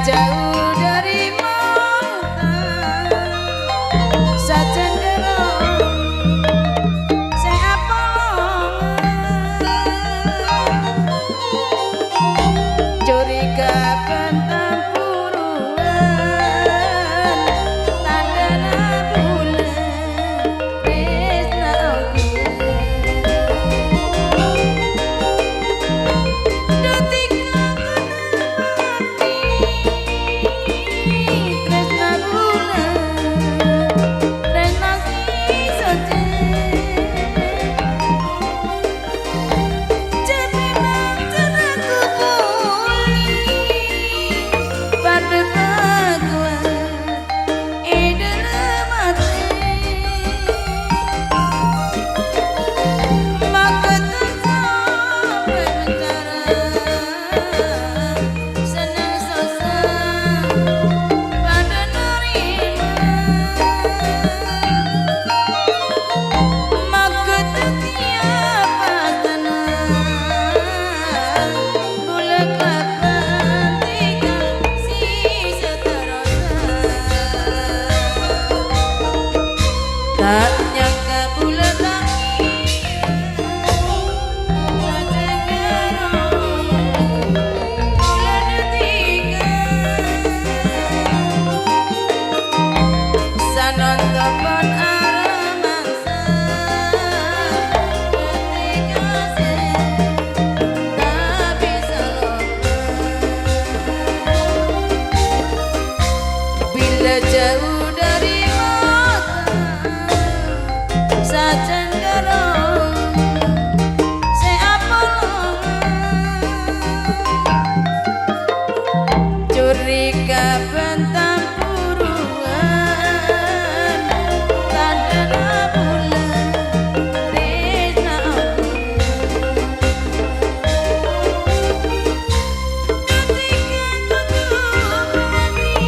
Jauh dari mata sacenderung saya curiga bentang puruan tandana bulan tresna aku tak nyangka bulan jauh dari mata sacenderung siapa curiga bentang puruan tandana bulan tresna aku ketika tutup hati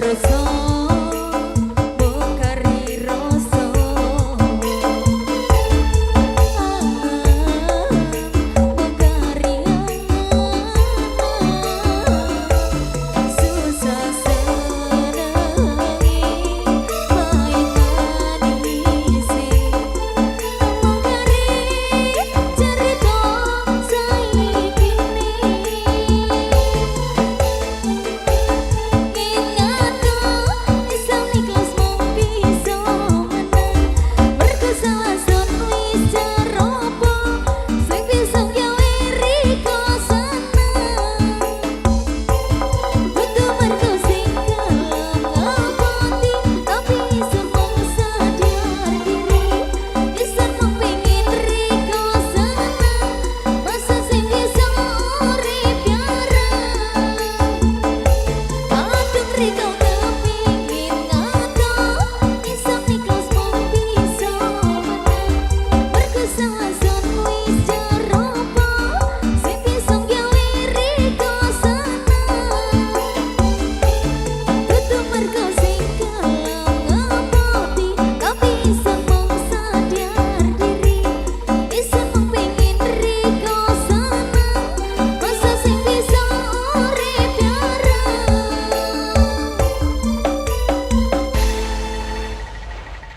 rasa bongkari rasa bongkari susah senangi baik manisi bongkari cerita saiki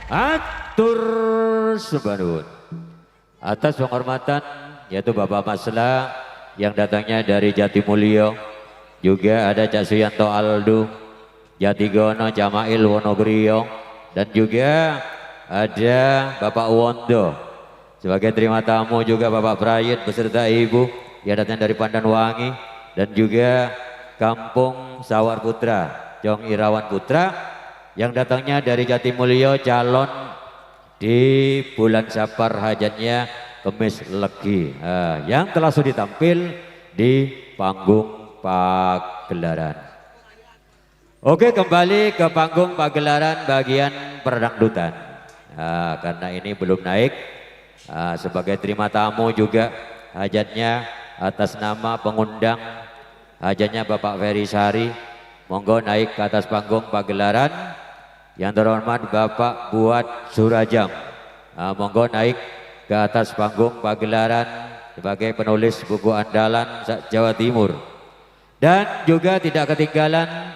Atur Sebanun atas penghormatan yaitu Bapak Masla yang datangnya dari Jatimulyo, juga ada Cak Suyanto Aldo Jatigono Jamail Wonogriyo, dan juga ada Bapak Wondo sebagai terima tamu, juga Bapak Prayit beserta Ibu yang datang dari Pandanwangi, dan juga Kampung Sawar Putra Jong Irawan Putra yang datangnya dari Jatimulyo, calon di bulan Safar hajatnya Kemis Legi, yang telah sudah ditampil di panggung pagelaran. Oke, kembali ke panggung pagelaran bagian perdangdutan. Karena ini belum naik, sebagai terima tamu juga hajatnya atas nama pengundang hajatnya Bapak Ferry Sari, monggo naik ke atas panggung pagelaran. Yang terhormat Bapak Buat Surajam, monggo naik ke atas panggung pagelaran sebagai penulis buku andalan Jawa Timur. Dan juga tidak ketinggalan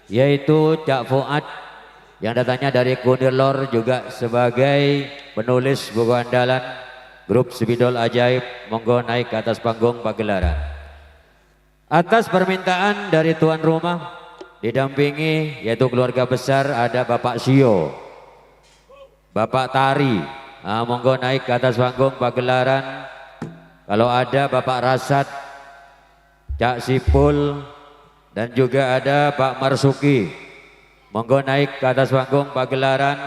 yaitu Cak Fuad yang datangnya dari Kunirlor, juga sebagai penulis buku andalan grup Spidol Ajaib, monggo naik ke atas panggung pagelaran. Atas permintaan dari tuan rumah didampingi yaitu keluarga besar, ada Bapak Sio, Bapak Tari, monggo naik ke atas panggung pagelaran. Kalau ada Bapak Rasad, Cak Sipul, dan juga ada Pak Marsuki, monggo naik ke atas panggung pagelaran.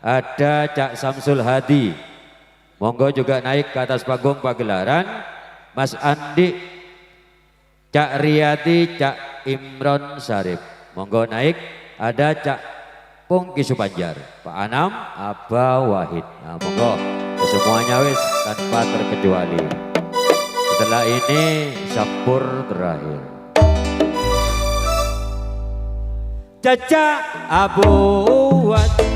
Ada Cak Samsul Hadi, monggo juga naik ke atas panggung pagelaran. Mas Andi, Cak Riyati, Cak Imron Sarip, monggo naik. Ada Cak Pungki Supanjar, Pak Anam, Abah Wahid, monggo semuanya wis tanpa terkecuali. Setelah ini sapur terakhir. Caca Abu Wat